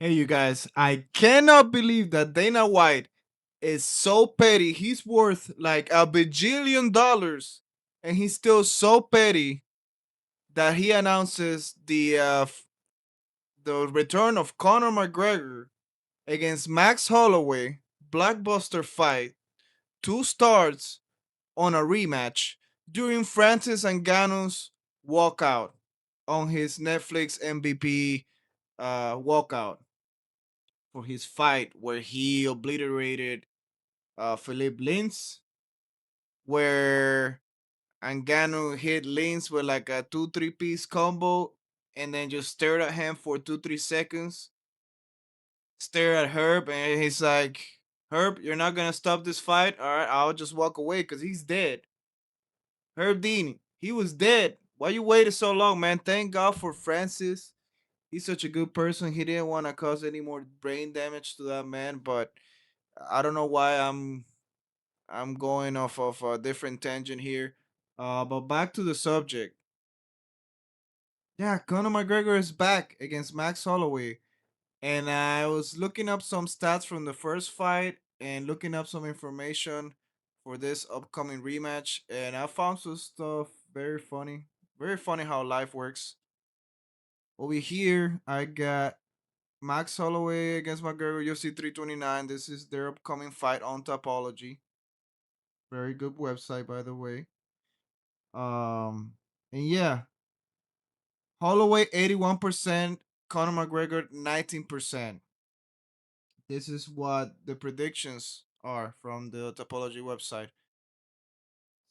Hey, you guys, I cannot believe that Dana White is so petty. He's worth like $1 bajillion, and he's still so petty that he announces the return of Conor McGregor against Max Holloway, blockbuster fight, two stars on a rematch during Francis Ngannou's walkout on his Netflix MVP walkout for his fight where he obliterated Philip Lins, where Ngannou hit Lins with like a 2-3 piece combo and then just stared at him for 2-3 seconds, stare at Herb, and he's like, Herb, you're not gonna stop this fight? All right, I'll just walk away because he's dead. Herb Dean, he was dead. Why you waited so long, man? Thank God for Francis. He's such a good person. He didn't want to cause any more brain damage to that man, but I don't know why I'm going off of a different tangent here. But back to the subject. Yeah, Conor McGregor is back against Max Holloway. And I was looking up some stats from the first fight and looking up some information for this upcoming rematch. And I found some stuff very funny. Very funny how life works. Over here, I got Max Holloway against McGregor UFC 329. This is their upcoming fight on Topology. Very good website, by the way. And yeah, Holloway 81%, Conor McGregor 19%. This is what the predictions are from the Topology website.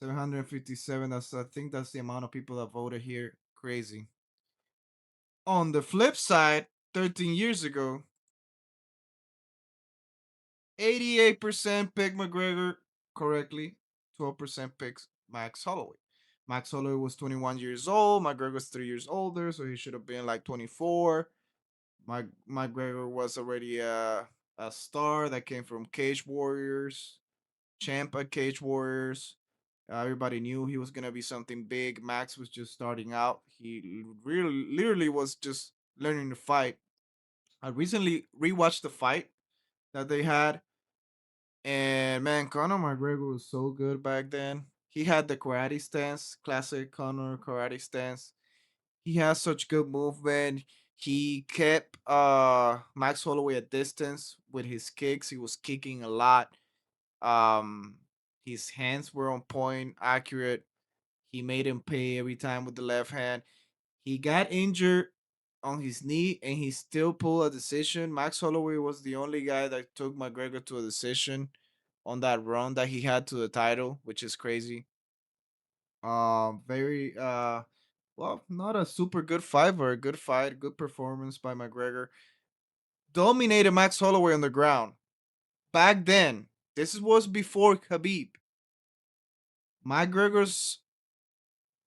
757. I think that's the amount of people that voted here. Crazy. On the flip side, 13 years ago, 88% picked McGregor correctly. 12% picks Max Holloway. Max Holloway was 21 years old. McGregor was 3 years older, so he should have been like 24. McGregor was already a star that came from Cage Warriors, champ at Cage Warriors. Everybody knew he was gonna be something big. Max was just starting out. He really, literally was just learning to fight. I recently rewatched the fight that they had, and man, Conor McGregor was so good back then. He had the karate stance, classic Conor karate stance. He has such good movement. He kept Max Holloway at distance with his kicks. He was kicking a lot. Um, his hands were on point, accurate. He made him pay every time with the left hand. He got injured on his knee and he still pulled a decision. Max Holloway was the only guy that took McGregor to a decision on that run that he had to the title, which is crazy. Very well, not a super good fight, but a good fight, good performance by McGregor. Dominated Max Holloway on the ground. Back then, was before Khabib. McGregor's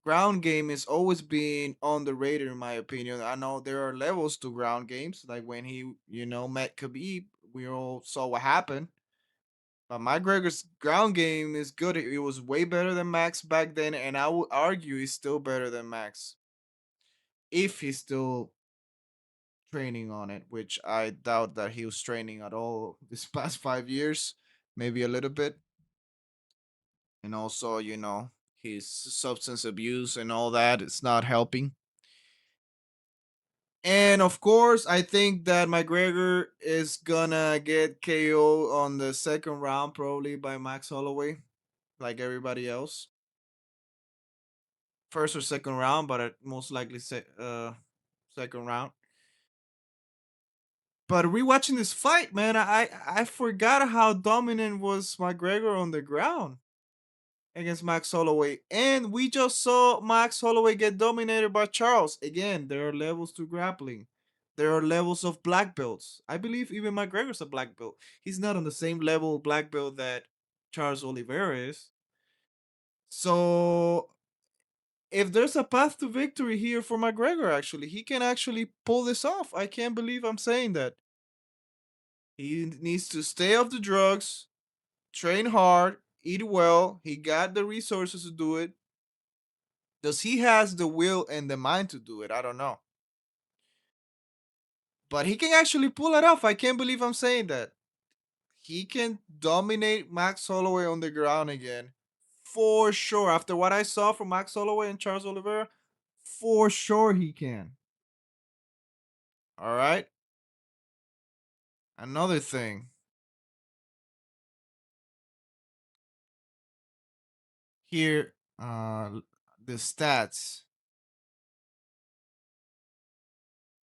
ground game is always being underrated in my opinion. I know there are levels to ground games, like when he, met Khabib, we all saw what happened. But McGregor's ground game is good. It was way better than Max back then, and I would argue he's still better than Max if he's still training on it, which I doubt that he was training at all this past 5 years, maybe a little bit. And also, his substance abuse and all that, it's not helping. And of course, I think that McGregor is gonna get KO on the second round, probably by Max Holloway, like everybody else. First or second round, but most likely second round. But rewatching this fight, man, I forgot how dominant was McGregor on the ground against Max Holloway. And we just saw Max Holloway get dominated by Charles. Again, there are levels to grappling. There are levels of black belts. I believe even McGregor's a black belt. He's not on the same level of black belt that Charles Oliveira is. So if there's a path to victory here for McGregor, actually, he can actually pull this off. I can't believe I'm saying that. He needs to stay off the drugs, train hard, eat well. He got the resources to do it. Does he has the will and the mind to do it? I don't know. But he can actually pull it off. I can't believe I'm saying that. He can dominate Max Holloway on the ground again. For sure. After what I saw from Max Holloway and Charles Oliveira, for sure he can. All right. Another thing. Here, the stats.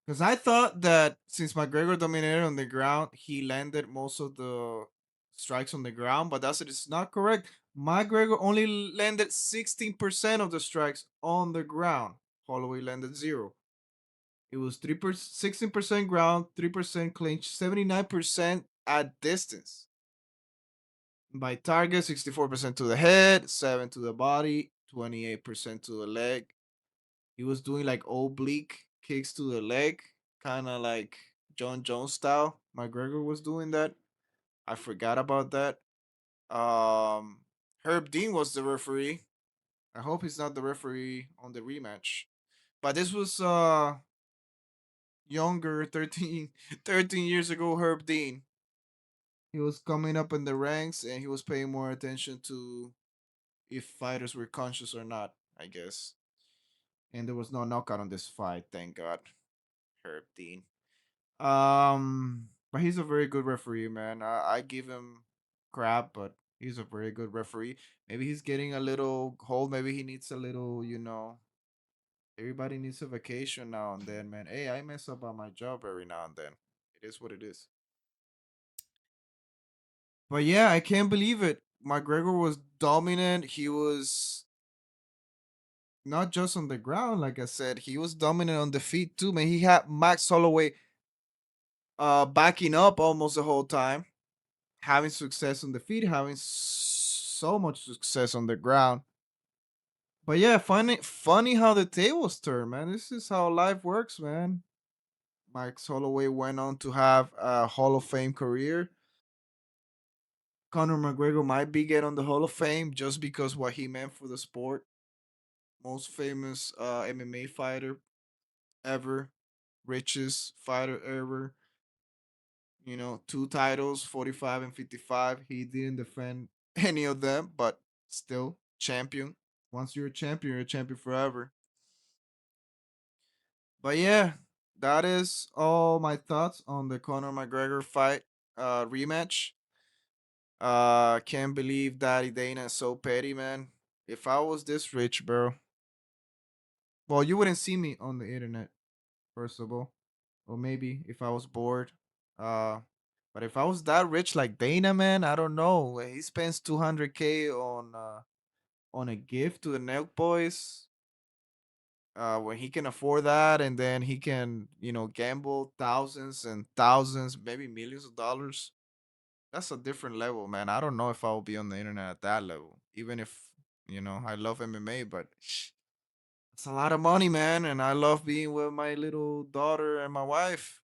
Because I thought that since McGregor dominated on the ground, he landed most of the strikes on the ground, but it's not correct. McGregor only landed 16% of the strikes on the ground. Holloway landed zero. It was 16% ground, 3% clinch, 79% at distance. By target, 64% to the head, 7 to the body, 28% to the leg. He was doing like oblique kicks to the leg, kind of like John Jones style. McGregor was doing that. I forgot about that. Um, Herb Dean was the referee. I hope he's not the referee on the rematch. But this was younger, 13 years ago, Herb Dean. He was coming up in the ranks and he was paying more attention to if fighters were conscious or not, I guess. And there was no knockout on this fight, thank God. Herb Dean. But he's a very good referee, man. I give him crap, but he's a very good referee. Maybe he's getting a little cold. Maybe he needs a little, everybody needs a vacation now and then, man. Hey, I mess up on my job every now and then. It is what it is. But yeah, I can't believe it. McGregor was dominant. He was not just on the ground, like I said, he was dominant on the feet too, man. He had Max Holloway backing up almost the whole time, having success on the feet, having so much success on the ground. But yeah, funny how the tables turn, man. This is how life works, man. Max Holloway went on to have a Hall of Fame career. Conor McGregor might be get on the Hall of Fame just because what he meant for the sport. Most famous MMA fighter ever, richest fighter ever. Two titles, 45 and 55. He didn't defend any of them, but still champion. Once you're a champion forever. But yeah, that is all my thoughts on the Conor McGregor fight rematch. Can't believe Daddy Dana is so petty, man. If I was this rich, bro, well, you wouldn't see me on the internet, first of all. Or maybe if I was bored. Uh, but if I was that rich like Dana, man, I don't know. He spends 200K on a gift to the Nelk Boys. When he can afford that, and then he can, gamble thousands and thousands, maybe millions of dollars. That's a different level, man. I don't know if I will be on the internet at that level, even if I love MMA, but it's a lot of money, man, and I love being with my little daughter and my wife.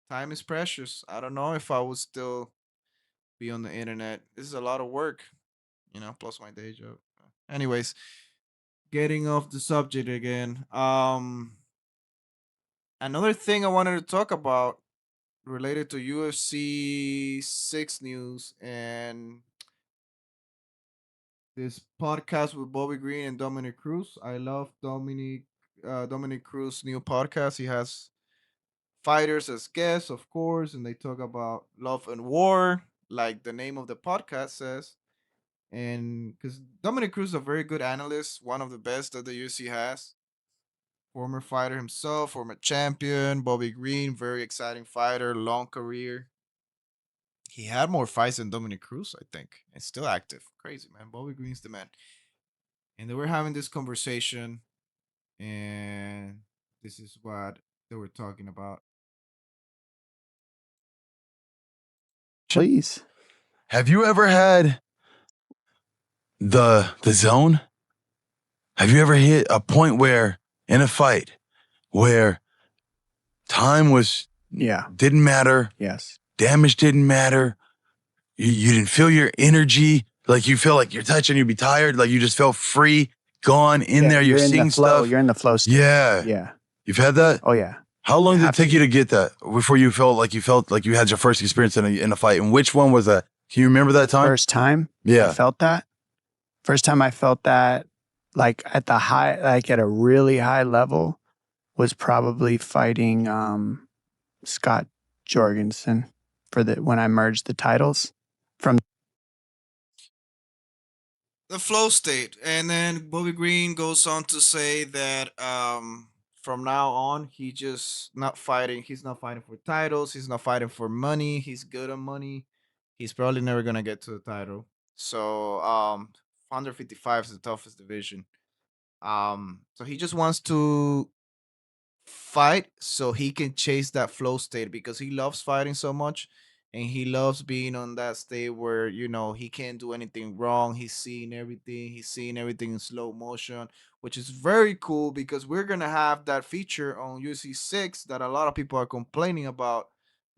Time is precious. I don't know if I would still be on the internet. This is a lot of work, plus my day job. Anyways, getting off the subject again. Another thing I wanted to talk about related to UFC 6 news and this podcast with Bobby Green and Dominic Cruz. I love Dominic Cruz' new podcast. He has fighters as guests, of course, and they talk about love and war, like the name of the podcast says. And because Dominic Cruz is a very good analyst, one of the best that the UFC has. Former fighter himself, former champion. Bobby Green, very exciting fighter, long career. He had more fights than Dominic Cruz, I think, and still active. Crazy, man. Bobby Green's the man. And they were having this conversation, and this is what they were talking about. Please. Have you ever had the zone? Have you ever hit a point where in a fight where time was didn't matter? Yes. Damage didn't matter. You didn't feel your energy. Like you feel like you're touching, you'd be tired. Like you just felt free, gone in there. You're seeing the flow. stuff. You're in the flow state. Yeah. Yeah. You've had that? Oh yeah. How long did it take Happy you to get that before you felt like you had your first experience in a fight? And which one was that? Can you remember that time? first time I Yeah. felt that. First time I felt that, like at the high, like at a really high level, was probably fighting Scott Jorgensen for the when I merged the titles from The flow state, and then Bobby Green goes on to say that from now on he's not fighting for titles, he's not fighting for money, he's good on money, he's probably never gonna get to the title. So 155 is the toughest division. So he just wants to fight so he can chase that flow state because he loves fighting so much, and he loves being on that state where he can't do anything wrong. He's seeing everything in slow motion, which is very cool because we're gonna have that feature on UC 6 that a lot of people are complaining about.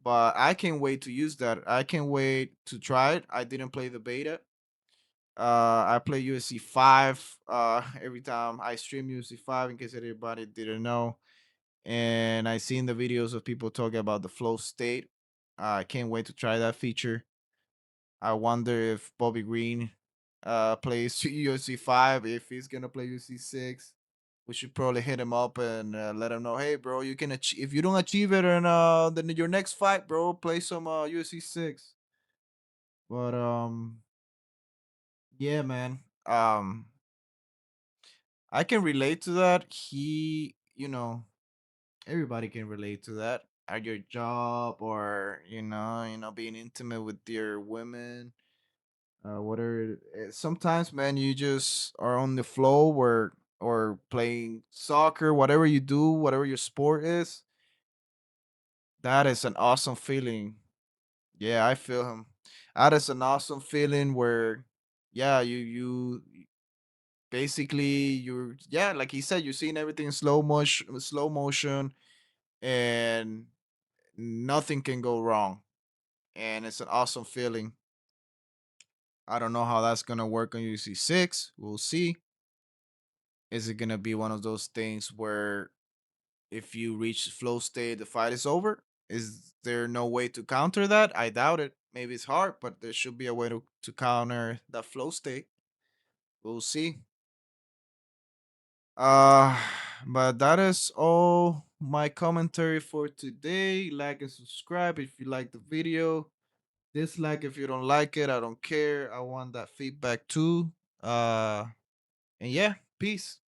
But I can't wait to use that. I can't wait to try it. I didn't play the beta. I play UFC 5 every time I stream UFC 5, in case anybody didn't know. And I seen the videos of people talking about the flow state. I can't wait to try that feature. I wonder if Bobby Green plays UFC 5, if he's gonna play UFC 6. We should probably hit him up and let him know, hey, bro, you can achieve. If you don't achieve it in then your next fight, bro, play some UFC 6. But yeah, man. I can relate to that. Everybody can relate to that at your job, or being intimate with your women, whatever. Sometimes, man, you just are on the flow where or playing soccer, whatever you do, whatever your sport is. That is an awesome feeling. Yeah, I feel him. That is an awesome feeling where, yeah, you basically you're yeah, like he said, you're seeing everything in slow motion, and nothing can go wrong, and it's an awesome feeling. I don't know how that's gonna work on UC 6. We'll see. Is it gonna be one of those things where if you reach flow state, the fight is over? Is there no way to counter that? I doubt it. Maybe it's hard, but there should be a way to counter that flow state. We'll see. Uh but that is all my commentary for today. Like and subscribe if you like the video. Dislike if you don't like it. I don't care. I want that feedback too. Uh and yeah, peace.